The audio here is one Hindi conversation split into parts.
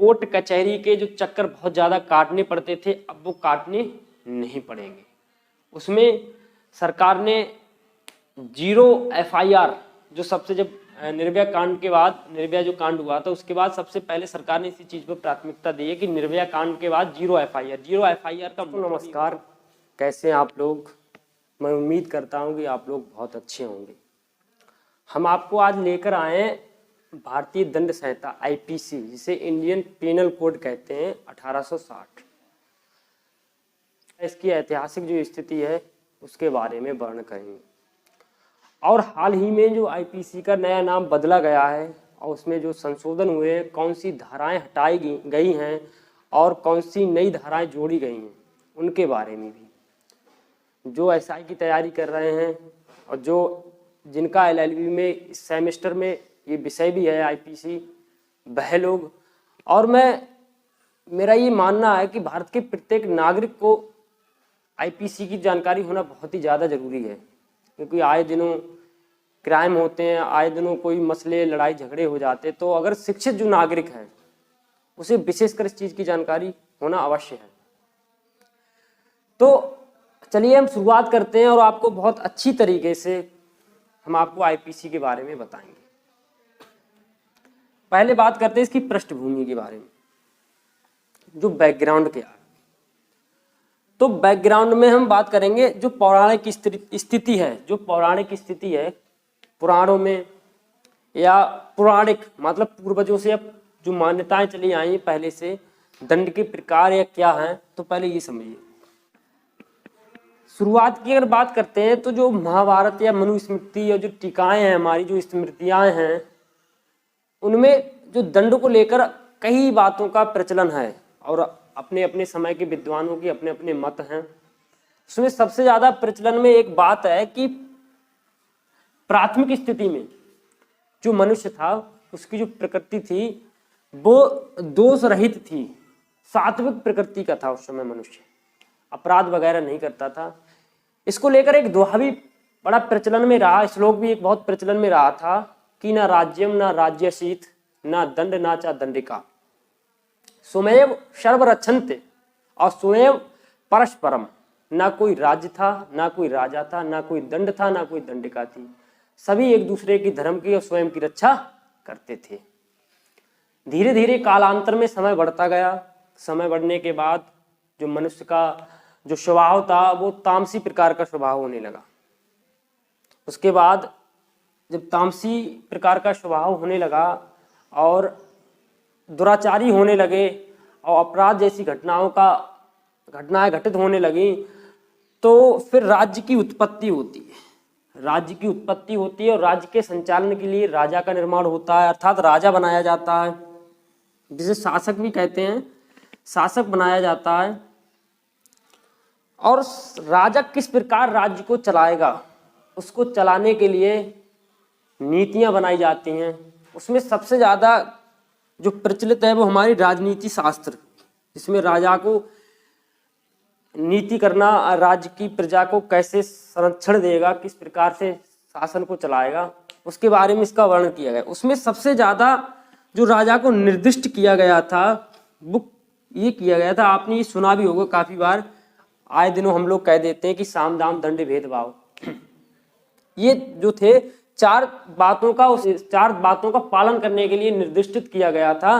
कोर्ट कचहरी के जो चक्कर बहुत ज़्यादा काटने पड़ते थे, अब वो काटने नहीं पड़ेंगे। उसमें सरकार ने 0 FIR, जो सबसे जब निर्भया कांड के बाद, निर्भया जो कांड हुआ था उसके बाद सबसे पहले सरकार ने इसी चीज़ पर प्राथमिकता दी है कि निर्भया कांड के बाद 0 FIR। 0 FIR का नमस्कार, कैसे हैं आप लोग? मैं उम्मीद करता हूं कि आप लोग बहुत अच्छे होंगे। हम आपको आज लेकर आए भारतीय दंड संहिता IPC, जिसे इंडियन पेनल कोड कहते हैं, 1860। इसकी ऐतिहासिक जो स्थिति है उसके बारे में वर्णन करेंगे। और हाल ही में जो IPC का नया नाम बदला गया है और उसमें जो संशोधन हुए हैं, कौन सी धाराएं हटाई गई हैं और कौन सी नई धाराएं जोड़ी गई हैं, उनके बारे में भी। जो SI की तैयारी कर रहे हैं और जो जिनका LLB में इस सेमेस्टर में ये विषय भी है IPC, वह लोग, और मेरा ये मानना है कि भारत के प्रत्येक नागरिक को IPC की जानकारी होना बहुत ही ज़्यादा ज़रूरी है, क्योंकि आए दिनों क्राइम होते हैं, आए दिनों कोई मसले, लड़ाई झगड़े हो जाते, तो अगर शिक्षित जो नागरिक है उसे विशेषकर इस चीज़ की जानकारी होना अवश्य है। तो चलिए हम शुरुआत करते हैं और आपको बहुत अच्छी तरीके से हम आपको IPC के बारे में बताएंगे। पहले बात करते हैं इसकी पृष्ठभूमि के बारे में, जो बैकग्राउंड क्या है। तो बैकग्राउंड में हम बात करेंगे जो पौराणिक स्थिति है, जो पौराणिक स्थिति है पुराणों में, या पौराणिक मतलब पूर्वजों से अब जो मान्यताएं चली आई हैं पहले से, दंड के प्रकार या क्या हैं, तो पहले ये समझिए। शुरुआत की अगर बात करते हैं तो जो महाभारत या मनुस्मृति और जो टीकाएं हैं, हमारी जो स्मृतियां हैं, उनमें जो दंड को लेकर कई बातों का प्रचलन है और अपने अपने समय के विद्वानों के अपने अपने मत हैं। उसमें सबसे ज्यादा प्रचलन में एक बात है कि प्राथमिक स्थिति में जो मनुष्य था उसकी जो प्रकृति थी वो दोष रहित थी, सात्विक प्रकृति का था। उस समय मनुष्य अपराध वगैरह नहीं करता था। इसको लेकर एक दोहा भी बड़ा प्रचलन में रहा, श्लोक भी एक बहुत प्रचलन में रहा था कि ना राज्यम ना राज्यशीत ना दंड ना चा दंडिका स्वमेव सर्वरक्षन्ते, और स्वयं परस्परम। ना कोई राज्य था, ना कोई राजा था, ना कोई दंड था, ना कोई दंडिका थी। सभी एक दूसरे की धर्म की और स्वयं की रक्षा करते थे। धीरे धीरे कालांतर में समय बढ़ता गया। समय बढ़ने के बाद जो मनुष्य का जो स्वभाव था वो तामसी प्रकार का स्वभाव होने लगा। उसके बाद जब तामसी प्रकार का स्वभाव होने लगा और दुराचारी होने लगे और अपराध जैसी घटनाएं घटित होने लगी, तो फिर राज्य की उत्पत्ति होती है। राज्य की उत्पत्ति होती है और राज्य के संचालन के लिए राजा का निर्माण होता है, अर्थात राजा बनाया जाता है, जिसे शासक भी कहते हैं। शासक बनाया जाता है और राजा किस प्रकार राज्य को चलाएगा, उसको चलाने के लिए नीतियां बनाई जाती हैं। उसमें सबसे ज्यादा जो प्रचलित है वो हमारी राजनीति शास्त्र, जिसमें राजा को नीति करना, राज्य की प्रजा को कैसे संरक्षण देगा, किस प्रकार से शासन को चलाएगा, उसके बारे में इसका वर्णन किया गया। उसमें सबसे ज्यादा जो राजा को निर्दिष्ट किया गया था वो ये किया गया था, आपने ये सुना भी होगा काफी बार, आए दिनों हम लोग कह देते हैं कि साम दाम दंड भेदभाव। ये जो थे चार बातों का पालन करने के लिए निर्दिष्टित किया गया था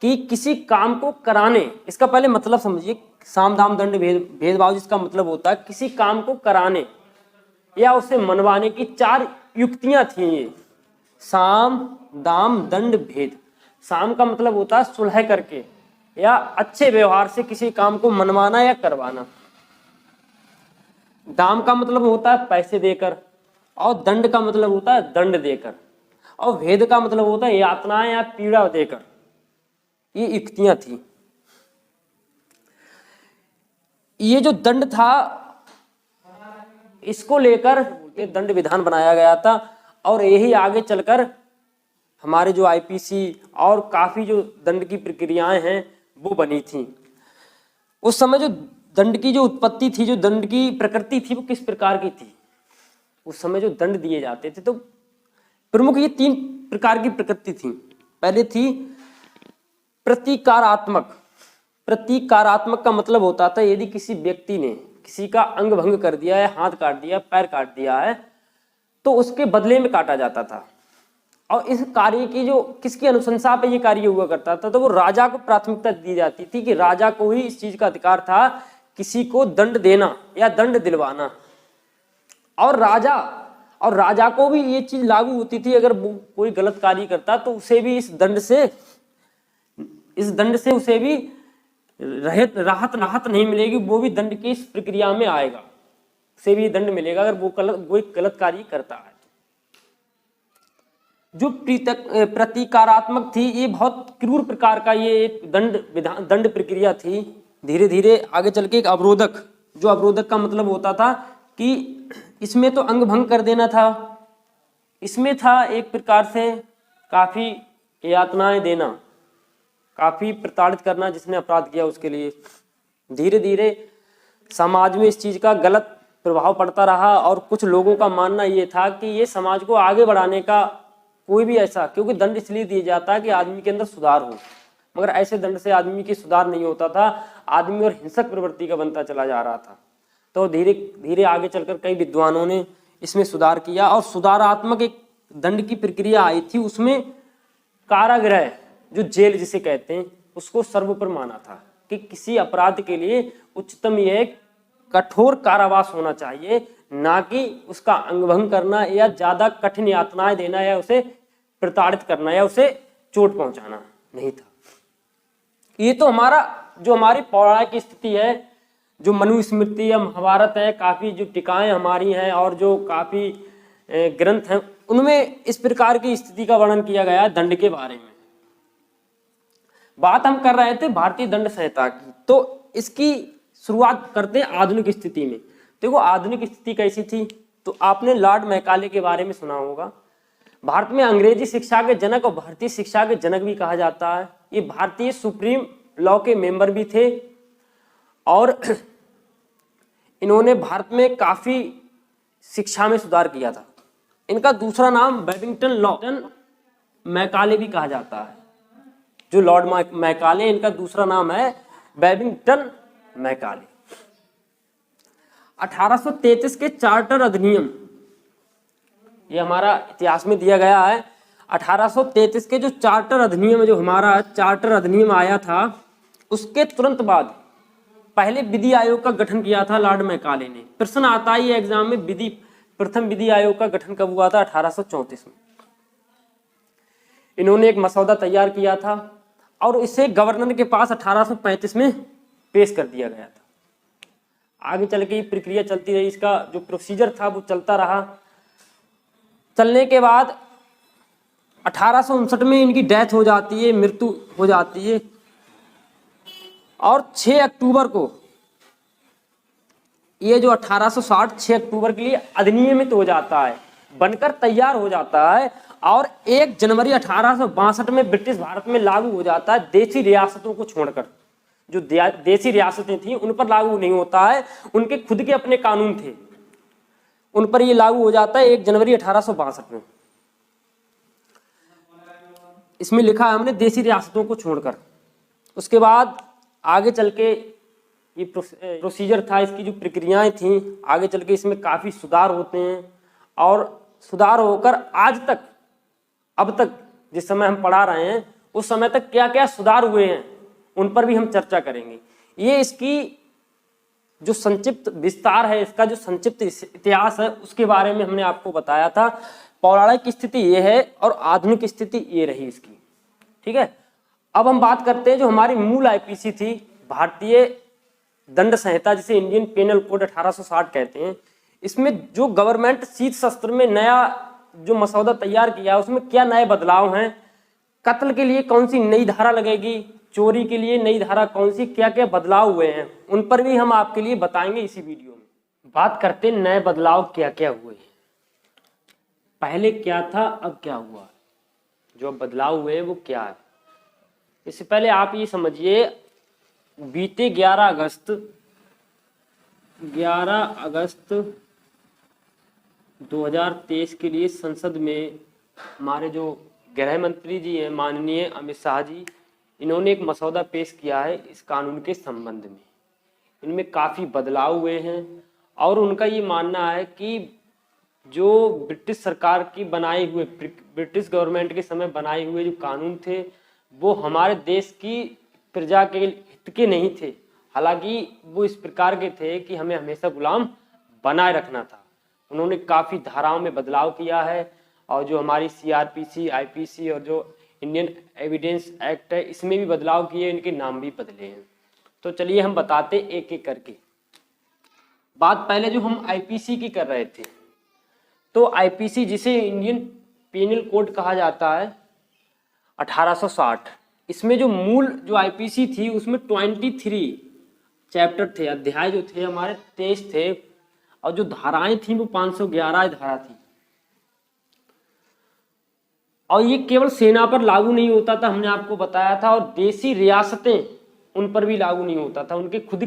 कि किसी काम को कराने, इसका पहले मतलब समझिए, साम दाम दंड भेदभाव जिसका मतलब होता है किसी काम को कराने या उसे मनवाने की 4 युक्तियां थी। ये साम दाम दंड भेद। साम का मतलब होता है सुलह करके या अच्छे व्यवहार से किसी काम को मनवाना या करवाना। दाम का मतलब होता है पैसे देकर, और दंड का मतलब होता है दंड देकर, और भेद का मतलब होता है यातनाएं या पीड़ा देकर। ये युक्तियां थी। ये जो दंड था इसको लेकर ये दंड विधान बनाया गया था और यही आगे चलकर हमारे जो IPC और काफी जो दंड की प्रक्रियाएं हैं वो बनी थी। उस समय जो दंड की जो उत्पत्ति थी, जो दंड की प्रकृति थी, वो किस प्रकार की थी। उस समय जो दंड दिए जाते थे तो प्रमुख ये 3 प्रकार की प्रकृति थी। पहले थी प्रतिकारात्मक। प्रतिकारात्मक का मतलब होता था यदि किसी व्यक्ति ने किसी का अंग भंग कर दिया है, हाथ काट दिया, पैर काट दिया है, तो उसके बदले में काटा जाता था। और इस कार्य की जो किसकी अनुशंसा पे ये कार्य हुआ करता था, तो वो राजा को प्राथमिकता दी जाती थी कि राजा को ही इस चीज का अधिकार था किसी को दंड देना या दंड दिलवाना। और राजा को भी ये चीज लागू होती थी, अगर वो कोई गलत कार्य करता तो उसे भी इस दंड से उसे भी राहत नहीं मिलेगी, वो भी दंड की इस प्रक्रिया में आएगा, उसे भी दंड मिलेगा अगर वो गलत कार्य करता है। जो प्रतिकारात्मक थी, ये बहुत क्रूर प्रकार का ये एक दंड प्रक्रिया थी। धीरे धीरे आगे चल के एक अवरोधक, जो अवरोधक का मतलब होता था कि इसमें तो अंग भंग कर देना था, इसमें था एक प्रकार से काफी यातनाएं देना, काफी प्रताड़ित करना जिसने अपराध किया उसके लिए। धीरे धीरे समाज में इस चीज का गलत प्रभाव पड़ता रहा और कुछ लोगों का मानना ये था कि ये समाज को आगे बढ़ाने का कोई भी ऐसा, क्योंकि दंड इसलिए दिया जाता है कि आदमी के अंदर सुधार हो, मगर ऐसे दंड से आदमी की सुधार नहीं होता था, आदमी और हिंसक प्रवृत्ति का बनता चला जा रहा था। तो धीरे धीरे आगे चलकर कई विद्वानों ने इसमें सुधार किया और सुधारात्मक एक दंड की प्रक्रिया आई थी। उसमें कारागृह, जो जेल जिसे कहते हैं, उसको सर्वोपरि माना था कि किसी अपराध के लिए उच्चतम यह कठोर कारावास होना चाहिए, ना कि उसका अंगभंग करना या ज्यादा कठिन यातनाएं देना या उसे प्रताड़ित करना या उसे चोट पहुंचाना नहीं था। ये तो हमारी पौराणिक स्थिति है, जो मनुस्मृति या महाभारत है, काफी जो टिकाएं हमारी हैं और जो काफी ग्रंथ हैं, उनमें इस प्रकार की स्थिति का वर्णन किया गया है दंड के बारे में। बात हम कर रहे थे भारतीय दंड संहिता की, तो इसकी शुरुआत करते हैं आधुनिक स्थिति में। देखो आधुनिक स्थिति कैसी थी, तो आपने लॉर्ड मैकाले के बारे में सुना होगा। भारत में अंग्रेजी शिक्षा के जनक और भारतीय शिक्षा के जनक भी कहा जाता है। ये भारतीय सुप्रीम लॉ के मेंबर भी थे और इन्होंने भारत में काफी शिक्षा में सुधार किया था। इनका दूसरा नाम बैबिंगटन लॉर्ड मैकाले भी कहा जाता है। जो लॉर्ड मैकाले, इनका दूसरा नाम है बैबिंगटन मैकाले। 1833 के चार्टर अधिनियम, ये हमारा इतिहास में दिया गया है। 1833 के जो चार्टर अधिनियम, जो हमारा चार्टर अधिनियम आया था, उसके तुरंत बाद पहले विधि आयोग का गठन किया था लॉर्ड मैकाले ने। प्रश्न आता है ये एग्जाम में, प्रथम विधि आयोग का गठन कब हुआ था? 1834 में। इन्होंने एक मसौदा तैयार किया था और इसे गवर्नर के पास 1835 में पेश कर दिया गया था। आगे चल के प्रक्रिया चलती रही, इसका जो प्रोसीजर था वो चलता रहा। चलने के बाद 1859 में इनकी डेथ हो जाती है, मृत्यु हो जाती है और 6 अक्टूबर को ये जो 1860 6 अक्टूबर के लिए अधिनियमित हो जाता है, बनकर तैयार हो जाता है और 1 जनवरी 1862 में ब्रिटिश भारत में लागू हो जाता है। देशी रियासतों को छोड़कर जो देशी रियासतें थी उन पर लागू नहीं होता है, उनके खुद के अपने कानून थे, उन पर ये लागू हो जाता है 1 जनवरी 1862 में। इसमें लिखा है हमने देशी रियासतों को छोड़कर। उसके बाद आगे चल के ये प्रोसीजर था, इसकी जो प्रक्रियाएं थी, आगे चल के इसमें काफी सुधार होते हैं और सुधार होकर आज तक, अब तक जिस समय हम पढ़ा रहे हैं उस समय तक क्या क्या सुधार हुए हैं उन पर भी हम चर्चा करेंगे। ये इसकी जो संक्षिप्त विस्तार है, इसका जो संक्षिप्त इतिहास है, उसके बारे में हमने आपको बताया था। पौराणिक स्थिति ये है और आधुनिक स्थिति ये रही इसकी, ठीक है। अब हम बात करते हैं जो हमारी मूल आईपीसी थी, भारतीय दंड संहिता, जिसे इंडियन पेनल कोड 1860 कहते हैं। इसमें जो गवर्नमेंट शीत शस्त्र में नया जो मसौदा तैयार किया, उसमें क्या नए बदलाव हैं, कत्ल के लिए कौन सी नई धारा लगेगी, चोरी के लिए नई धारा कौन सी, क्या क्या बदलाव हुए हैं, उन पर भी हम आपके लिए बताएंगे इसी वीडियो में। बात करते हैं नए बदलाव क्या क्या हुए हैं, पहले क्या था अब क्या हुआ, जो बदलाव हुए वो क्या है। इससे पहले आप ये समझिए, बीते 11 अगस्त 2023 के लिए संसद में हमारे जो गृह मंत्री जी हैं माननीय अमित शाह जी, इन्होंने एक मसौदा पेश किया है इस कानून के संबंध में। इनमें काफ़ी बदलाव हुए हैं और उनका ये मानना है कि जो ब्रिटिश सरकार की बनाए हुए, ब्रिटिश गवर्नमेंट के समय बनाए हुए जो कानून थे वो हमारे देश की प्रजा के हित के नहीं थे। हालांकि वो इस प्रकार के थे कि हमें हमेशा गुलाम बनाए रखना था। उन्होंने काफ़ी धाराओं में बदलाव किया है और जो हमारी CRPC, IPC और जो इंडियन एविडेंस एक्ट है इसमें भी बदलाव किए, इनके नाम भी बदले हैं। तो चलिए हम बताते एक एक करके। बात पहले जो हम IPC की कर रहे थे, तो IPC जिसे इंडियन पेनल कोड कहा जाता है 1860, इसमें जो मूल जो IPC थी उसमें 23 चैप्टर थे, अध्याय जो थे हमारे 23 थे और जो धाराएं थी वो 511 धारा थी। और ये केवल सेना पर लागू नहीं होता था, हमने आपको बताया था, और देसी रियासतें उन पर भी लागू नहीं होता था, उनके खुद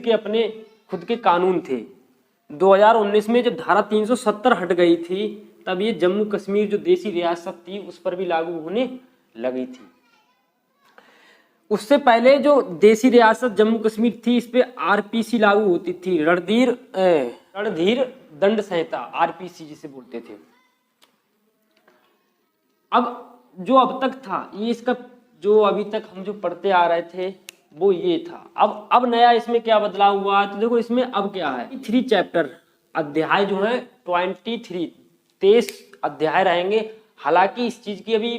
के कानून थे। 2019 में जब धारा 370 हट गई थी तब ये जम्मू कश्मीर जो देसी रियासत थी उस पर भी लागू होने लगी थी। उससे पहले जो देसी रियासत जम्मू कश्मीर थी इस पे RPC लागू होती थी, रणधीर दंड संहिता, RPC जिसे बोलते थे। अब जो अब तक था ये इसका जो अभी तक हम जो पढ़ते आ रहे थे वो ये था। अब नया इसमें क्या बदलाव हुआ है तो देखो इसमें अब क्या है, 3 चैप्टर अध्याय जो है 23 अध्याय रहेंगे। हालांकि इस चीज की अभी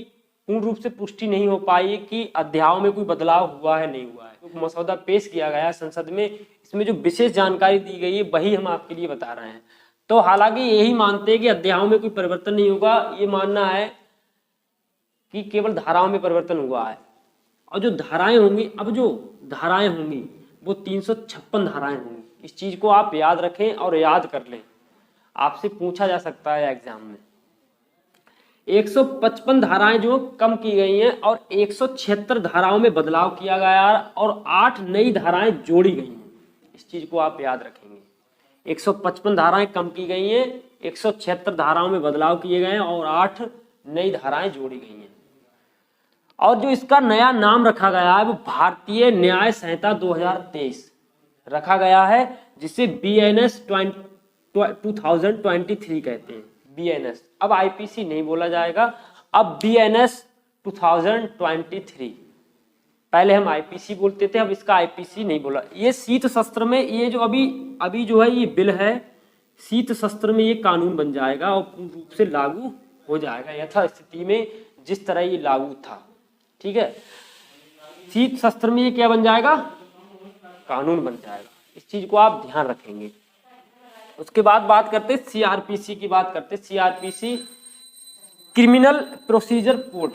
पूर्ण रूप से पुष्टि नहीं हो पाई कि अध्यायों में कोई बदलाव हुआ है नहीं हुआ है। तो मसौदा पेश किया गया संसद में, इसमें जो विशेष जानकारी दी गई है वही हम आपके लिए बता रहे हैं। तो हालांकि यही मानते हैं कि अध्यायों में कोई परिवर्तन नहीं होगा, ये मानना है कि केवल धाराओं में परिवर्तन हुआ है। और जो धाराएं होंगी, अब जो धाराएं होंगी वो 356 धाराएं होंगी। इस चीज को आप याद रखें और याद कर लें, आपसे पूछा जा सकता है एग्जाम में। 155 धाराएं जो कम की गई हैं और 176 धाराओं में बदलाव किया गया और 8 नई धाराएं जोड़ी गई हैं। इस चीज को आप याद रखेंगे। 155 धाराएं कम की गई हैं, 176 धाराओं में बदलाव किए गए हैं और 8 नई धाराएं जोड़ी गई हैं। और जो इसका नया नाम रखा गया है वो भारतीय न्याय संहिता 2023 रखा गया है, जिसे BNS 2023 कहते हैं। BNS, अब IPC नहीं बोला जाएगा, अब BNS 2023। पहले हम IPC बोलते थे, अब इसका IPC नहीं बोला। ये शीत शस्त्र में, ये जो अभी जो है ये बिल है, शीत शस्त्र में ये कानून बन जाएगा और पूर्ण रूप से लागू हो जाएगा यथास्थिति में जिस तरह ये लागू था। ठीक है, शीत शस्त्र में ये क्या बन जाएगा, कानून बन जाएगा। इस चीज को आप ध्यान रखेंगे। उसके बाद बात करते हैं CRPC की बात करते हैं। CRPC क्रिमिनल प्रोसीजर कोड,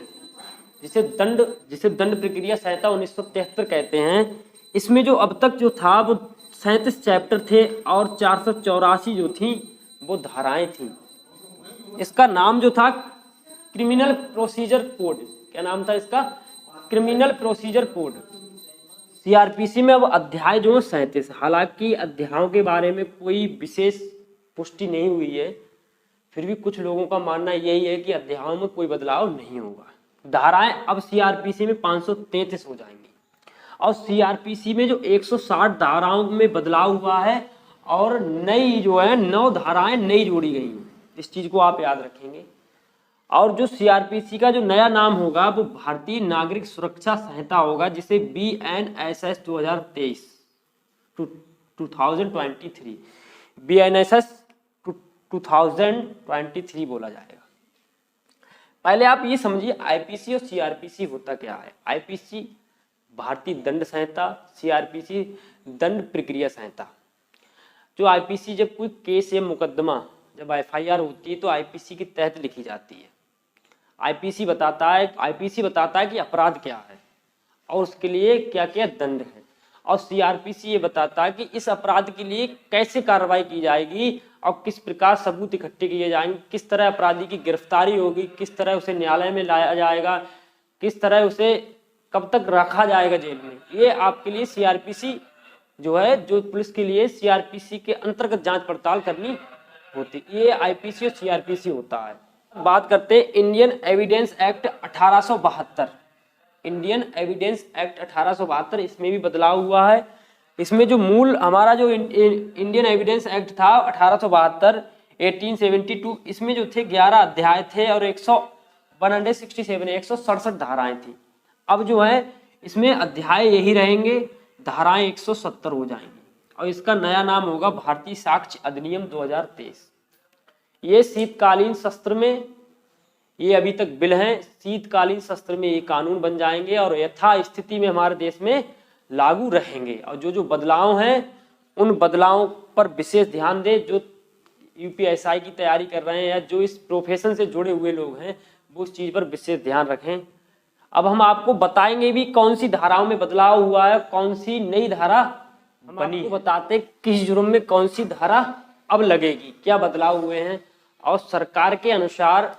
जिसे दंड प्रक्रिया संहिता 1973 कहते हैं। इसमें जो अब तक जो था वो 37 चैप्टर थे और 484 जो थी वो धाराएं थी। इसका नाम जो था क्रिमिनल प्रोसीजर कोड, क्या नाम था इसका, क्रिमिनल प्रोसीजर कोड। CRPC में अब अध्याय जो है 37। हालांकि अध्यायों के बारे में कोई विशेष पुष्टि नहीं हुई है, फिर भी कुछ लोगों का मानना यही है कि अध्यायों में कोई बदलाव नहीं होगा। धाराएं अब CRPC में 533 हो जाएंगी और CRPC में जो 160 धाराओं में बदलाव हुआ है और नई जो है 9 धाराएं नई जोड़ी गई हैं। इस चीज को आप याद रखेंगे। और जो CRPC का जो नया नाम होगा वो भारतीय नागरिक सुरक्षा संहिता होगा, जिसे BNSS 2023 BNSS 2023 बोला जाएगा। पहले आप ये समझिए IPC और CRPC होता क्या है। IPC भारतीय दंड संहिता, CRPC दंड प्रक्रिया संहिता। जो IPC जब कोई केस या मुकदमा, जब FIR होती है तो IPC के तहत लिखी जाती है। IPC बताता है कि अपराध क्या है और उसके लिए क्या क्या दंड है, और CRPC ये बताता है कि इस अपराध के लिए कैसे कार्रवाई की जाएगी और किस प्रकार सबूत इकट्ठे किए जाएंगे, किस तरह अपराधी की गिरफ्तारी होगी, किस तरह उसे न्यायालय में लाया जाएगा, किस तरह उसे कब तक रखा जाएगा जेल में। ये आपके लिए CRPC जो है, जो पुलिस के लिए CRPC के अंतर्गत जांच पड़ताल करनी होती, ये IPC और CRPC होता है। बात करते हैं Indian evidence act 1872। Indian evidence act 1872, इसमें भी बदलाव हुआ है। इसमें जो मूल हमारा जो इंडियन एविडेंस एक्ट था 1872 1872, इसमें जो थे 11 अध्याय थे और 167 धाराएं थी। अब जो है इसमें अध्याय यही रहेंगे, धाराएं 170 हो जाएंगी और इसका नया नाम होगा भारतीय साक्ष्य अधिनियम 2023। ये शीतकालीन सत्र में, ये अभी तक बिल हैं, शीतकालीन सत्र में ये कानून बन जाएंगे और यथा स्थिति में हमारे देश में लागू रहेंगे। और जो जो बदलाव हैं उन बदलावों पर विशेष ध्यान दें। जो यूपीएसआई की तैयारी कर रहे हैं या जो इस प्रोफेशन से जुड़े हुए लोग हैं वो उस चीज पर विशेष ध्यान रखें। अब हम आपको बताएंगे भी कौन सी धाराओं में बदलाव हुआ है, कौन सी नई धारा हम आपको बताते किस जुर्म में कौन सी धारा अब लगेगी, क्या बदलाव हुए हैं। और सरकार के अनुसार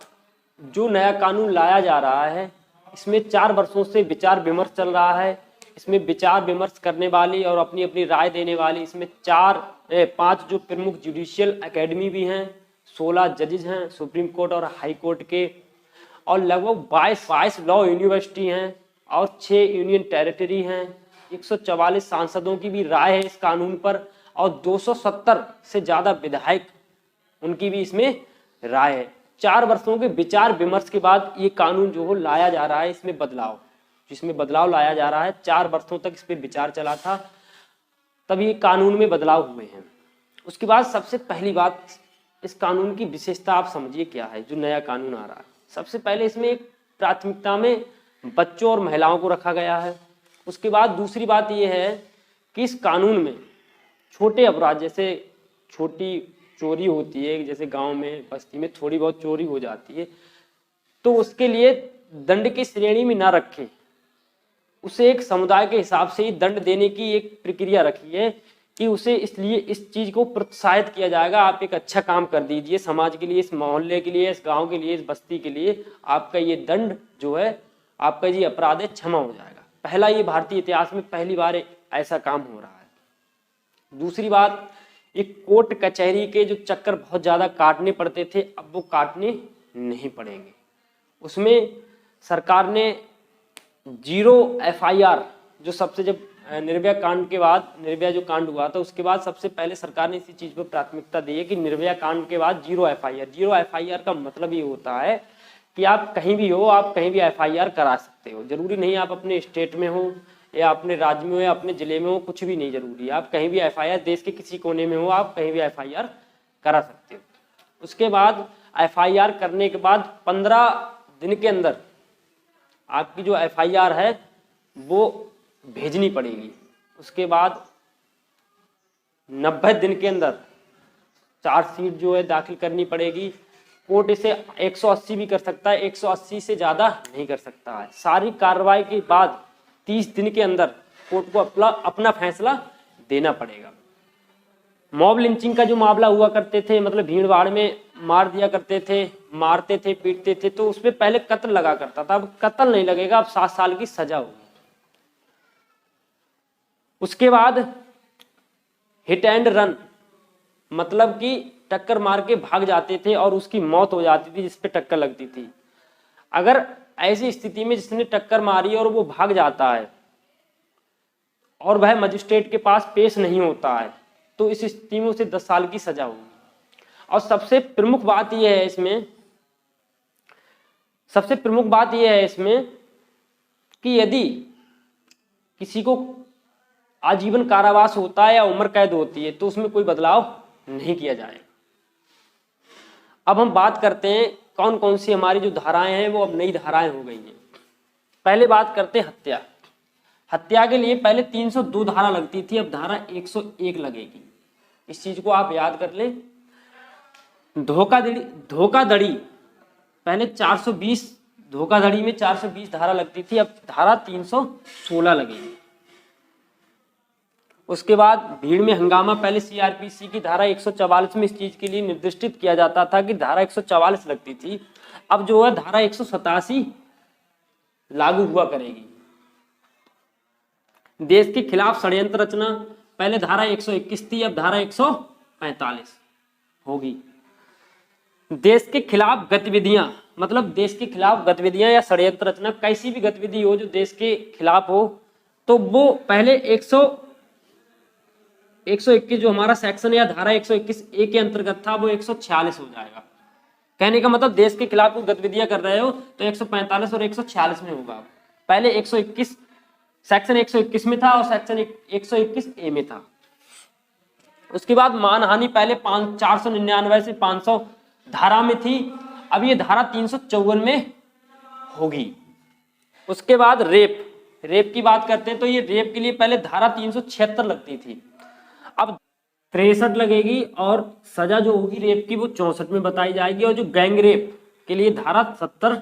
जो नया कानून लाया जा रहा है इसमें 4 वर्षों से विचार विमर्श चल रहा है। इसमें विचार विमर्श करने वाली और अपनी अपनी राय देने वाली इसमें 5 जो प्रमुख जुडिशियल एकेडमी भी हैं, 16 जजेज हैं सुप्रीम कोर्ट और हाई कोर्ट के, और लगभग 22 लॉ यूनिवर्सिटी हैं और 6 यूनियन टेरिटरी हैं। 144 सांसदों की भी राय है इस कानून पर और 270 से ज्यादा विधायक उनकी भी इसमें राय है। 4 वर्षों के विचार विमर्श के बाद ये कानून जो हो लाया जा रहा है, इसमें बदलाव, जिसमें बदलाव लाया जा रहा है। 4 वर्षों तक इस पे विचार चला था, तब ये कानून में बदलाव हुए हैं। उसके बाद सबसे पहली बात, इस कानून की विशेषता आप समझिए क्या है जो नया कानून आ रहा है। सबसे पहले इसमें एक प्राथमिकता में बच्चों और महिलाओं को रखा गया है। उसके बाद दूसरी बात यह है कि इस कानून में छोटे अपराध, जैसे छोटी चोरी होती है, जैसे गांव में बस्ती में थोड़ी बहुत चोरी हो जाती है, तो उसके लिए दंड की श्रेणी में ना रखे, उसे एक समुदाय के हिसाब से ही दंड देने की एक प्रक्रिया रखी है कि उसे इसलिए इस चीज को प्रोत्साहित किया जाएगा, आप एक अच्छा काम कर दीजिए समाज के लिए, इस मोहल्ले के लिए, इस गांव के लिए, इस बस्ती के लिए, आपका ये दंड जो है, आपका ये अपराध है, क्षमा हो जाएगा। पहला ये भारतीय इतिहास में पहली बार ऐसा काम हो रहा है। दूसरी बात, ये कोर्ट कचहरी के जो चक्कर बहुत ज्यादा काटने पड़ते थे, अब वो काटने नहीं पड़ेंगे। उसमें सरकार ने 0 FIR, जो सबसे, जब निर्भया कांड के बाद, निर्भया जो कांड हुआ था उसके बाद सबसे पहले सरकार ने इसी चीज पर प्राथमिकता दी है कि निर्भया कांड के बाद 0 FIR। 0 FIR का मतलब ये होता है कि आप कहीं भी हो, आप कहीं भी FIR करा सकते हो। जरूरी नहीं आप अपने स्टेट में हो या अपने राज्य में हो या अपने जिले में हो, कुछ भी नहीं जरूरी, आप कहीं भी FIR, देश के किसी कोने में हो, आप कहीं भी FIR करा सकते हो। उसके बाद FIR करने के बाद 15 दिन के अंदर आपकी जो FIR है वो भेजनी पड़ेगी। उसके बाद 90 दिन के अंदर चार्जशीट जो है दाखिल करनी पड़ेगी। कोर्ट इसे 180 भी कर सकता है, 180 से ज्यादा नहीं कर सकता है। सारी कार्रवाई के बाद 30 दिन के अंदर कोर्ट को अपना फैसला देना पड़ेगा। मॉब लिंचिंग का जो मामला हुआ करते थे, मतलब भीड़ भाड़ में मार दिया करते थे, मारते थे, पीटते थे, तो उसमें पहले कत्ल लगा करता था, अब कत्ल नहीं लगेगा, अब 7 साल की सजा होगी। उसके बाद हिट एंड रन, मतलब कि टक्कर मार के भाग जाते थे और उसकी मौत हो जाती थी जिस पे टक्कर लगती थी। अगर ऐसी स्थिति में जिसने टक्कर मारी और वो भाग जाता है और वह मजिस्ट्रेट के पास पेश नहीं होता है, तो इस स्थिति में उसे 10 साल की सजा होगी। और सबसे प्रमुख बात यह है इसमें, कि यदि किसी को आजीवन कारावास होता है या उम्र कैद होती है तो उसमें कोई बदलाव नहीं किया जाए। अब हम बात करते हैं कौन कौन सी हमारी जो धाराएं हैं वो अब नई धाराएं हो गई हैं। पहले बात करते हैं हत्या। हत्या के लिए पहले 302 धारा लगती थी, अब धारा 101 लगेगी। इस चीज को आप याद कर लें। धोखाधड़ी पहले 420, धोखाधड़ी में 420 धारा लगती थी, अब धारा 316 लगेगी। उसके बाद भीड़ में हंगामा, पहले CRPC की धारा 144 में इस चीज के लिए निर्दिष्टित किया जाता था कि धारा 144 लगती थी, अब जो है धारा 187 लागू हुआ करेगी। देश के खिलाफ षड्यंत्र रचना, पहले धारा 121 थी, अब धारा 145 होगी। देश के खिलाफ गतिविधियां, मतलब देश के खिलाफ गतिविधियां या षड्यंत्र रचना, कैसी भी गतिविधि हो जो देश के खिलाफ हो, तो वो पहले 121 जो हमारा सेक्शन या धारा 121A के अंतर्गत था वो 146 हो जाएगा। कहने का मतलब देश के खिलाफ कुछ गतिविधियां कर रहे हो तो 145 और 146 में होगा। पहले 121 सेक्शन 121 में था और सेक्शन 121A में था। उसके बाद मानहानि पहले 499 से 500 धारा में थी, अब ये धारा 354 में होगी। उसके बाद रेप की बात करते हैं तो ये रेप के लिए पहले धारा 376 लगती थी, अब 63 लगेगी और सजा जो होगी रेप की वो 64 में बताई जाएगी, और जो गैंग रेप के लिए धारा 70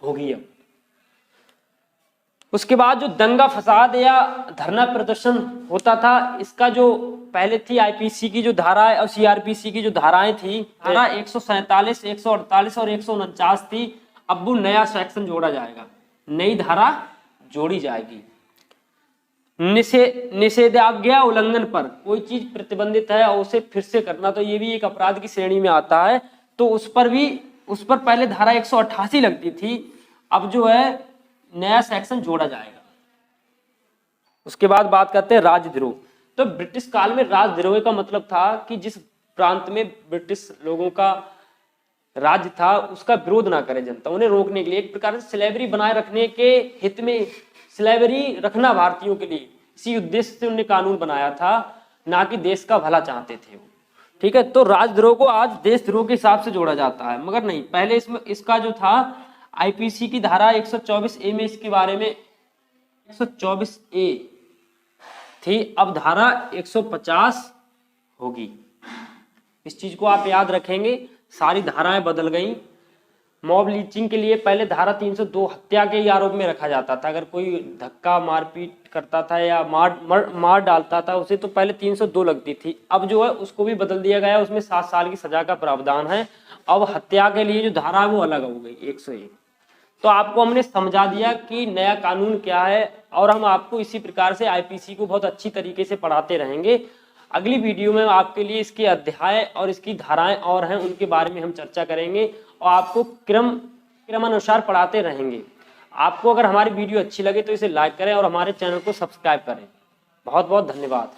होगी। अब उसके बाद जो दंगा फसाद या धरना प्रदर्शन होता था, इसका जो पहले थी आईपीसी की जो धारा और सीआरपीसी की जो धाराएं थी, धारा 147, 148 और 149 थी। अब वो नया सेक्शन जोड़ा जाएगा, नई धारा जोड़ी जाएगी। निषेधाज्ञा उल्लंघन पर कोई चीज प्रतिबंधित है और उसे फिर से करना, तो ये भी एक अपराध की श्रेणी में आता है, तो उस पर पहले धारा 188 लगती थी, अब जो है नया सेक्शन जोड़ा जाएगा। उसके बाद बात करते हैं राजद्रोह। तो ब्रिटिश काल में राजद्रोह का मतलब था कि जिस प्रांत में ब्रिटिश लोगों का राज्य था उसका विरोध ना करे जनता, उन्हें रोकने के लिए, एक प्रकार से स्लेवरी बनाए रखने के हित में, स्लेवरी रखना भारतीयों के लिए, इसी उद्देश्य से उन्होंने कानून बनाया था, ना कि देश का भला चाहते थे वो। ठीक है, तो राजद्रोह को आज देशद्रोह के हिसाब से जोड़ा जाता है, मगर नहीं, पहले इसमें इसका जो था आईपीसी की धारा 124A में इसके बारे में 124A थी, अब धारा 150 होगी। इस चीज को आप याद रखेंगे, सारी धाराएं बदल गई। मॉब लीचिंग के लिए पहले धारा 302 हत्या के ही आरोप में रखा जाता था, अगर कोई धक्का मारपीट करता था या मार डालता था उसे तो पहले 302 लगती थी, अब जो है उसको भी बदल दिया गया, उसमें 7 साल की सजा का प्रावधान है। अब हत्या के लिए जो धारा है वो अलग हो गई 101। तो आपको हमने समझा दिया कि नया कानून क्या है, और हम आपको इसी प्रकार से आईपीसी को बहुत अच्छी तरीके से पढ़ाते रहेंगे। अगली वीडियो में आपके लिए इसके अध्याय और इसकी धाराएं और हैं उनके बारे में हम चर्चा करेंगे और आपको क्रमानुसार पढ़ाते रहेंगे। आपको अगर हमारी वीडियो अच्छी लगे तो इसे लाइक करें और हमारे चैनल को सब्सक्राइब करें। बहुत बहुत धन्यवाद।